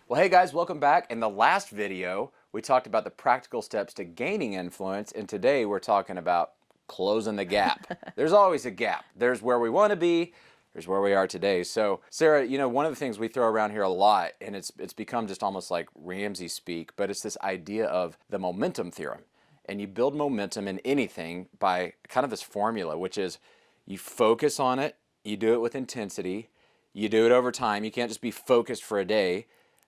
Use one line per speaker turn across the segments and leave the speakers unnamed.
Well, hey guys, welcome back. In the last video, we talked about the practical steps to gaining influence, and today we're talking about closing the gap. There's always a gap. There's where we want to be, there's where we are today. So, Sarah, one of the things we throw around here a lot, and it's become just almost like Ramsey speak, but it's this idea of the momentum theorem. And you build momentum in anything by kind of this formula, which is you focus on it, you do it with intensity, you do it over time. You can't just be focused for a day,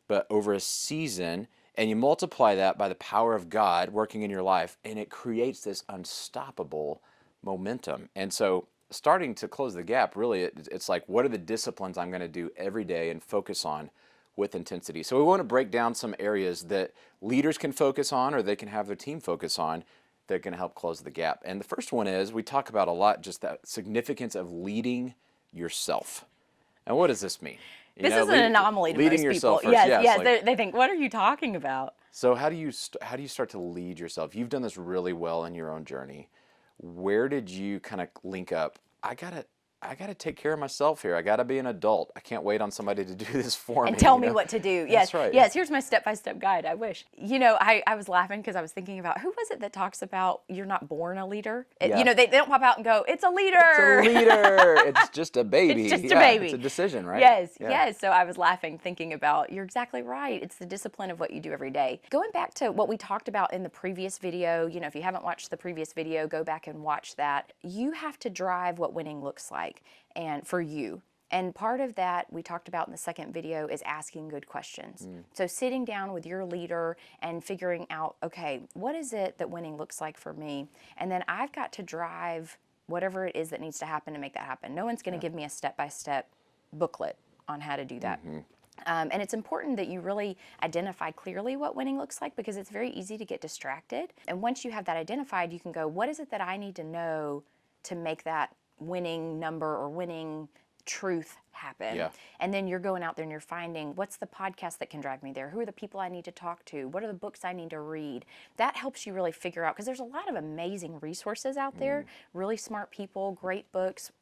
but over a season, and you multiply that by the power of God working in your life, and it creates this unstoppable momentum. And so starting to close the gap, really, it's like, what are the disciplines I'm going to do every day and focus on with intensity? So we want to break down some areas that leaders can focus on, or they can have their team focus on, that are going to help close the gap. And the first one is, we talk about a lot, just that significance of leading yourself. And what does this mean?
This is an anomaly to
leading
most
yourself
people.
first.
Yes,
Like,
they think, what are you talking about?
so how do you start to lead yourself? You've done this really well in your own journey. Where did you kind of link up? I gotta take care of myself here. I gotta be an adult. I can't wait on somebody to do this for me.
And tell me what to do. Yes,
That's right.
Yes, here's my step-by-step guide. I wish. I was laughing because I was thinking about, who was it that talks about you're not born a leader?
Yeah.
They don't pop out and go, it's a leader.
It's a leader. It's just a baby.
It's just a baby.
It's a decision, right?
Yes. So I was laughing, thinking about, you're exactly right. It's the discipline of what you do every day. Going back to what we talked about in the previous video, if you haven't watched the previous video, go back and watch that. You have to drive what winning looks like, and for you. And part of that we talked about in the second video is asking good questions. So sitting down with your leader and figuring out, okay, what is it that winning looks like for me? And then I've got to drive whatever it is that needs to happen to make that happen. No one's going to give me a step-by-step booklet on how to do that. And it's important that you really identify clearly what winning looks like, because it's very easy to get distracted. And once you have that identified, you can go, what is it that I need to know to make that winning number or winning truth happen?
Yeah.
And then you're going out there and you're finding, what's the podcast that can drive me there? Who are the people I need to talk to? What are the books I need to read? That helps you really figure out, because there's a lot of amazing resources out there, really smart people, great books,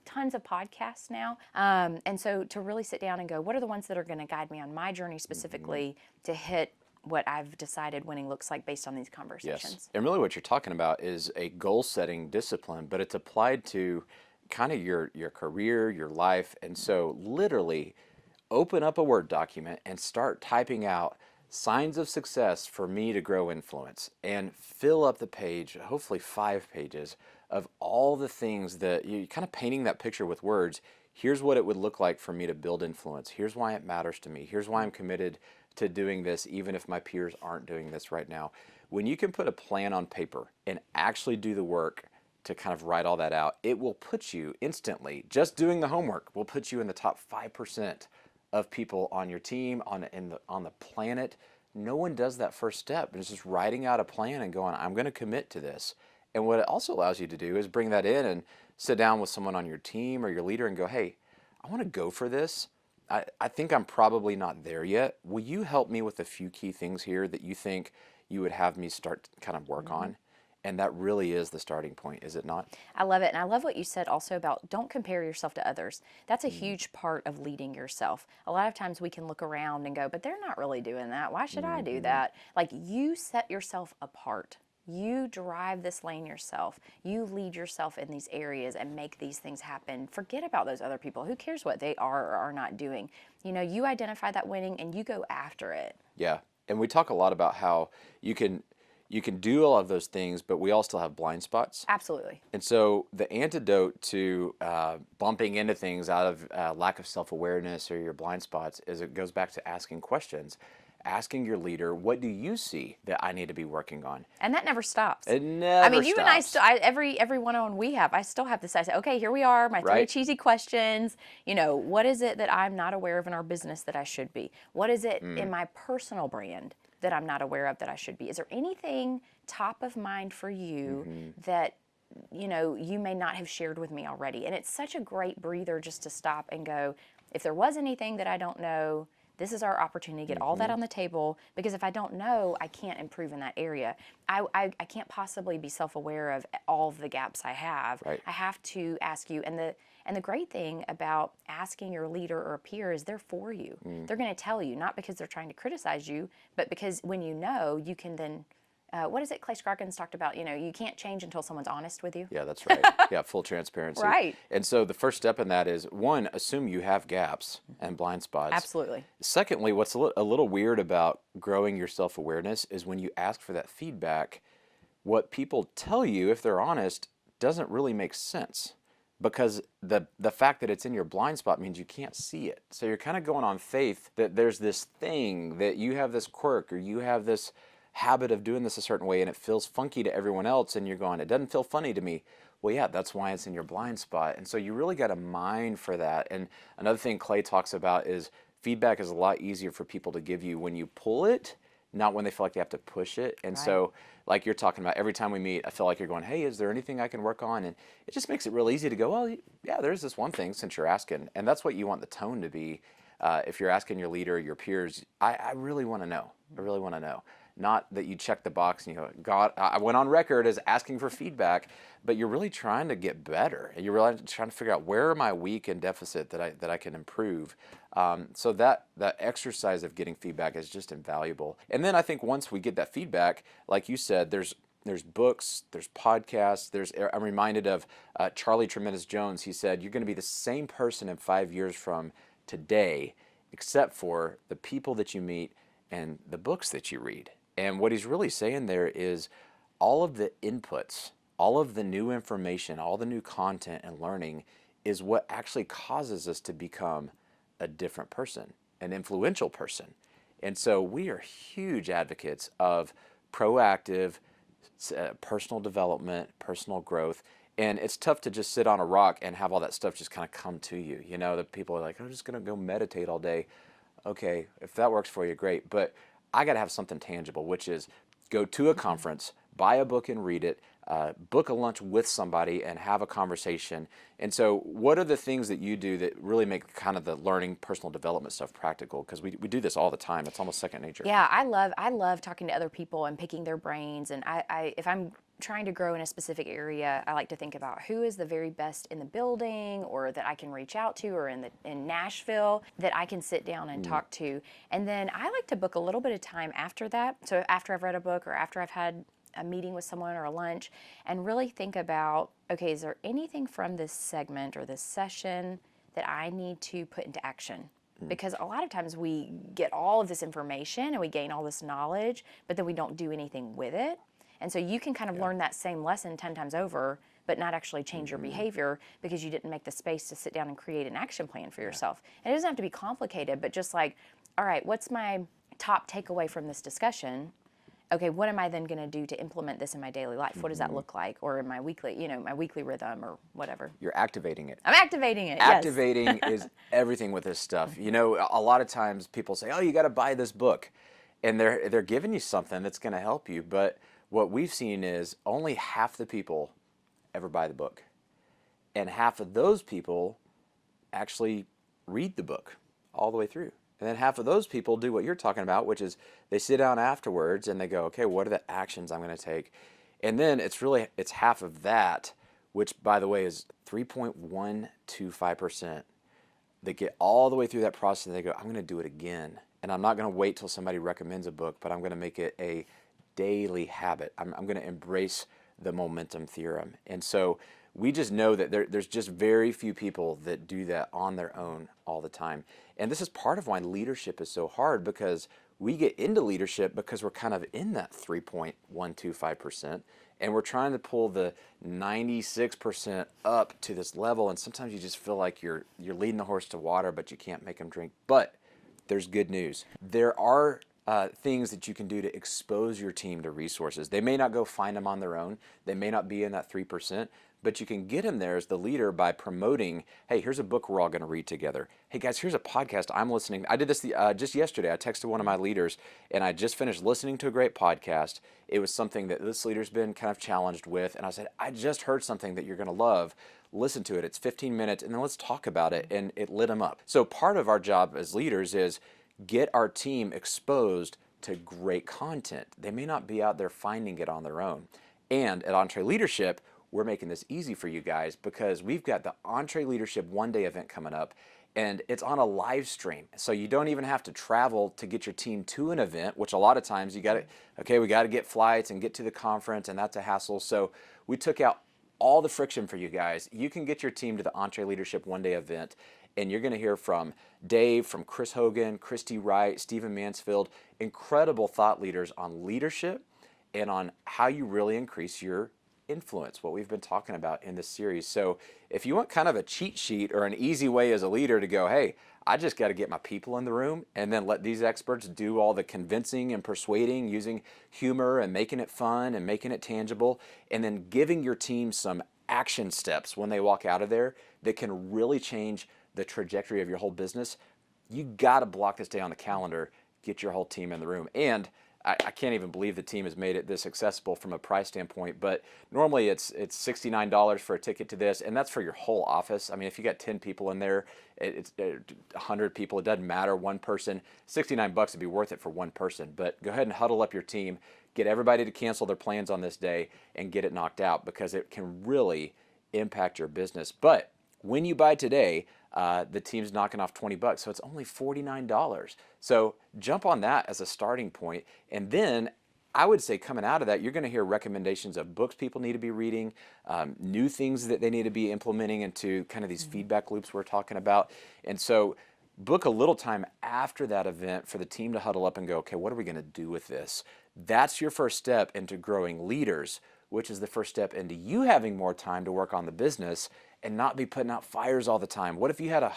tons of podcasts now. And so to really sit down and go, what are the ones that are going to guide me on my journey specifically to hit what I've decided winning looks like based on these conversations.
Yes. And really what you're talking about is a goal-setting discipline, but it's applied to kind of your career, your life. And so literally open up a Word document and start typing out signs of success for me to grow influence, and fill up the page, hopefully 5 pages, of all the things that you kind of painting that picture with words. Here's what it would look like for me to build influence. Here's why it matters to me. Here's why I'm committed to doing this, even if my peers aren't doing this right now. When you can put a plan on paper and actually do the work to kind of write all that out, it will put you instantly, just doing the homework will put you in the top 5% of people on your team, on the planet. No one does that first step. It's just writing out a plan and going, I'm going to commit to this. And what it also allows you to do is bring that in and sit down with someone on your team or your leader and go, hey, I want to go for this. I think I'm probably not there yet. Will you help me with a few key things here that you think you would have me start to kind of work on? And that really is the starting point, is it not?
I love it. And I love what you said also about don't compare yourself to others. That's a huge part of leading yourself. A lot of times we can look around and go, but they're not really doing that. Why should I do that? Like, you set yourself apart. You drive this lane yourself. You lead yourself in these areas and make these things happen. Forget about those other people. Who cares what they are or are not doing? You identify that winning and you go after it.
Yeah. And we talk a lot about how you can do all of those things, but we all still have blind spots.
Absolutely.
And so the antidote to bumping into things out of lack of self-awareness or your blind spots is it goes back to asking questions. Asking your leader, what do you see that I need to be working on?
And that never stops.
It never stops.
You and I still, every one-on-one we have, I still have this. I say, okay, here we are, my 3 cheesy questions. What is it that I'm not aware of in our business that I should be? What is it in my personal brand that I'm not aware of that I should be? Is there anything top of mind for you that you may not have shared with me already? And it's such a great breather just to stop and go, if there was anything that I don't know, this is our opportunity to get all that on the table, because if I don't know, I can't improve in that area. I can't possibly be self-aware of all of the gaps I have.
Right.
I have to ask you, and And the great thing about asking your leader or a peer is they're for you. They're going to tell you, not because they're trying to criticize you, but because when you know, you can then, what is it Clay Scroggins talked about? You can't change until someone's honest with you.
Yeah, that's right. Yeah, full transparency.
Right.
And so the first step in that is, one, assume you have gaps and blind spots.
Absolutely.
Secondly, what's a little weird about growing your self-awareness is when you ask for that feedback, what people tell you, if they're honest, doesn't really make sense, because the fact that it's in your blind spot means you can't see it. So you're kind of going on faith that there's this thing, that you have this quirk, or you have this habit of doing this a certain way, and it feels funky to everyone else, and you're going, it doesn't feel funny to me. Well, yeah, that's why it's in your blind spot. And so you really got to mine for that. And another thing Clay talks about is feedback is a lot easier for people to give you when you pull it, not when they feel like they have to push it. And so, like you're talking about, every time we meet, I feel like you're going, hey, is there anything I can work on? And it just makes it real easy to go, well, yeah, there's this one thing since you're asking. And that's what you want the tone to be. If you're asking your leader, your peers, I really want to know. I really want to know. Not that you check the box and you go, God, I went on record as asking for feedback, but you're really trying to get better. And you're really trying to figure out, where am I weak and deficit that I can improve? So that exercise of getting feedback is just invaluable. And then I think once we get that feedback, like you said, there's books, there's podcasts, I'm reminded of Charlie Tremendous Jones. He said, you're going to be the same person in 5 years from today, except for the people that you meet and the books that you read. And what he's really saying there is all of the inputs, all of the new information, all the new content and learning is what actually causes us to become a different person, an influential person. And so we are huge advocates of proactive personal development, personal growth. And it's tough to just sit on a rock and have all that stuff just kind of come to you. You know, that people are like, I'm just going to go meditate all day. Okay, if that works for you, great. But I got to have something tangible, which is go to a conference, buy a book and read it, book a lunch with somebody and have a conversation. And so what are the things that you do that really make kind of the learning, personal development stuff practical? Because we do this all the time. It's almost second nature.
Yeah, I love talking to other people and picking their brains. And if I'm trying to grow in a specific area, I like to think about who is the very best in the building, or that I can reach out to, or in Nashville that I can sit down and talk to. And then I like to book a little bit of time after that. So after I've read a book, or after I've had a meeting with someone or a lunch, and really think about, okay, is there anything from this segment or this session that I need to put into action? Because a lot of times we get all of this information and we gain all this knowledge, but then we don't do anything with it. And so you can kind of learn that same lesson 10 times over, but not actually change your behavior because you didn't make the space to sit down and create an action plan for yourself. And it doesn't have to be complicated, but just like, all right, what's my top takeaway from this discussion? Okay, what am I then going to do to implement this in my daily life? What does that look like? Or in my weekly, my weekly rhythm or whatever.
You're activating it.
I'm activating it,
Activating is everything with this stuff. You know, a lot of times people say, oh, you got to buy this book. And they're giving you something that's going to help you. But what we've seen is only half the people ever buy the book. And half of those people actually read the book all the way through. And then half of those people do what you're talking about, which is they sit down afterwards and they go, okay, what are the actions I'm going to take? And then it's half of that, which, by the way, is 3.125%. They get all the way through that process and they go, I'm going to do it again. And I'm not going to wait till somebody recommends a book, but I'm going to make it a daily habit. I'm going to embrace the momentum theorem. And so we just know that there's just very few people that do that on their own all the time. And this is part of why leadership is so hard, because we get into leadership because we're kind of in that 3.125%, and we're trying to pull the 96% up to this level. And sometimes you just feel like you're leading the horse to water, but you can't make them drink. But there's good news. There are things that you can do to expose your team to resources. They may not go find them on their own. They may not be in that 3%, but you can get them there as the leader by promoting, hey, here's a book we're all going to read together. Hey guys, here's a podcast I'm listening. I did this just yesterday. I texted one of my leaders and I just finished listening to a great podcast. It was something that this leader's been kind of challenged with. And I said, I just heard something that you're going to love. Listen to it. It's 15 minutes and then let's talk about it. And it lit them up. So part of our job as leaders is get our team exposed to great content. They may not be out there finding it on their own. And at Entre Leadership, we're making this easy for you guys because we've got the Entree Leadership one-day event coming up, and it's on a live stream. So you don't even have to travel to get your team to an event, which a lot of times you got to, okay, we got to get flights and get to the conference, and that's a hassle. So we took out all the friction for you guys. You can get your team to the Entree Leadership one-day event, and you're going to hear from Dave, from Chris Hogan, Christy Wright, Stephen Mansfield, incredible thought leaders on leadership and on how you really increase your influence, what we've been talking about in this series. So if you want kind of a cheat sheet or an easy way as a leader to go, hey, I just got to get my people in the room and then let these experts do all the convincing and persuading using humor and making it fun and making it tangible, and then giving your team some action steps when they walk out of there that can really change the trajectory of your whole business, you got to block this day on the calendar, get your whole team in the room. And I can't even believe the team has made it this accessible from a price standpoint, but normally it's $69 for a ticket to this, and that's for your whole office. I mean, if you got 10 people in there, it's 100 people, it doesn't matter, one person, $69 would be worth it for one person. But go ahead and huddle up your team, get everybody to cancel their plans on this day, and get it knocked out because it can really impact your business. But when you buy today, the team's knocking off $20, so it's only $49. So jump on that as a starting point, and then I would say coming out of that, you're going to hear recommendations of books people need to be reading, new things that they need to be implementing into kind of these feedback loops we're talking about. And so book a little time after that event for the team to huddle up and go, okay, what are we going to do with this? That's your first step into growing leaders, which is the first step into you having more time to work on the business and not be putting out fires all the time. What if you had a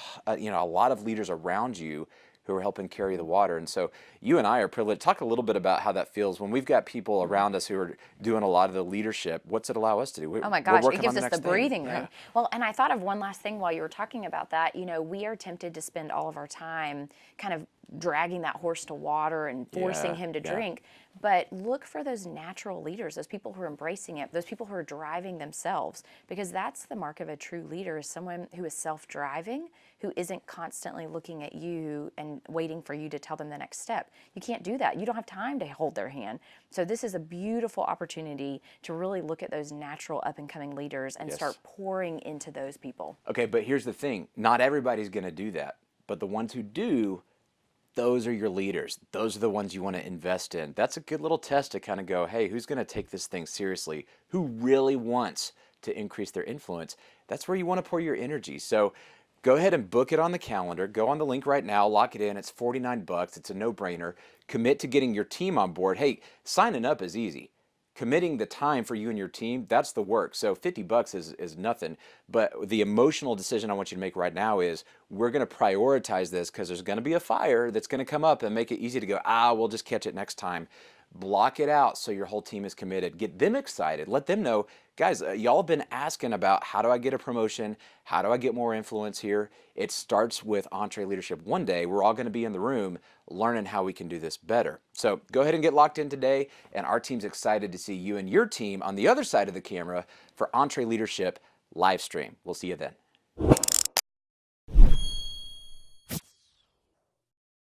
lot of leaders around you who are helping carry the water? And so you and I are privileged. Talk a little bit about how that feels when we've got people around us who are doing a lot of the leadership. What's it allow us to do?
Oh my gosh, it gives us the breathing room. Well, and I thought of one last thing while you were talking about that. You know, we are tempted to spend all of our time kind of dragging that horse to water and forcing him to drink. But look for those natural leaders, those people who are embracing it, those people who are driving themselves, because that's the mark of a true leader, is someone who is self-driving, who isn't constantly looking at you and waiting for you to tell them the next step. You can't do that. You don't have time to hold their hand. So this is a beautiful opportunity to really look at those natural up-and-coming leaders and start pouring into those people.
Okay, but here's the thing. Not everybody's going to do that, but the ones who do, those are your leaders. Those are the ones you want to invest in. That's a good little test to kind of go, hey, who's going to take this thing seriously? Who really wants to increase their influence? That's where you want to pour your energy. So go ahead and book it on the calendar. Go on the link right now, lock it in. It's $49. It's a no-brainer. Commit to getting your team on board. Hey, signing up is easy. Committing the time for you and your team, that's the work. So $50 is nothing. But the emotional decision I want you to make right now is we're going to prioritize this because there's going to be a fire that's going to come up and make it easy to go, we'll just catch it next time. Block it out so your whole team is committed. Get them excited. Let them know, guys, y'all have been asking about how do I get a promotion? How do I get more influence here? It starts with Entree Leadership one day. We're all going to be in the room learning how we can do this better. So go ahead and get locked in today, and our team's excited to see you and your team on the other side of the camera for Entree Leadership live stream. We'll see you then.